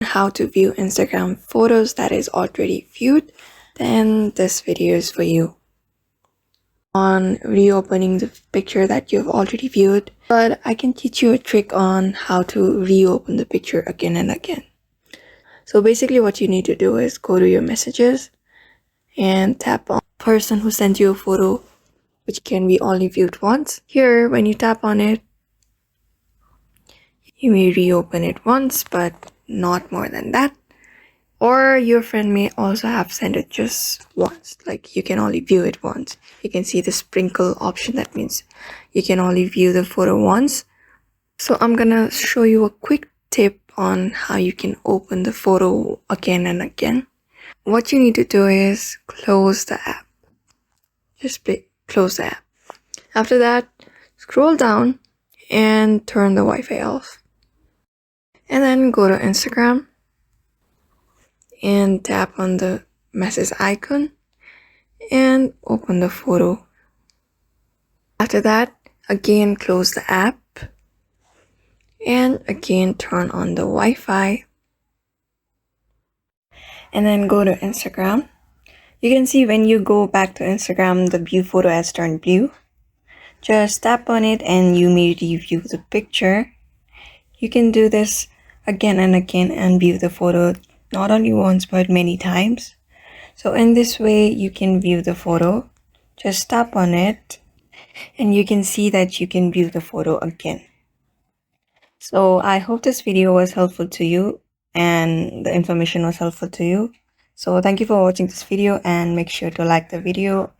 how to view Instagram photos that is already viewed, then this video is for you. On reopening the picture that you've already viewed, but I can teach you a trick on how to reopen the picture again and again. So basically what you need to do is go to your messages and tap on the person who sent you a photo, which can be only viewed once. Here, when you tap on it, you may reopen it once, but not more than that. Or your friend may also have sent it just once, like you can only view it once. You can see the sprinkle option, that means you can only view the photo once. So I'm gonna show you a quick tip on how you can open the photo again and again. What you need to do is close the app. Just close the app. After that, scroll down and turn the Wi-Fi off. And then go to Instagram and tap on the message icon and open the photo. After that, again close the app and again turn on the Wi-Fi and then go to Instagram. You can see when you go back to Instagram, the view photo has turned blue. Just tap on it and you may review the picture. You can do this again and again and view the photo not only once but many times. So in this way you can view the photo. Just tap on it and you can see that you can view the photo again. So I hope this video was helpful to you and the information was helpful to you. So thank you for watching this video and make sure to like the video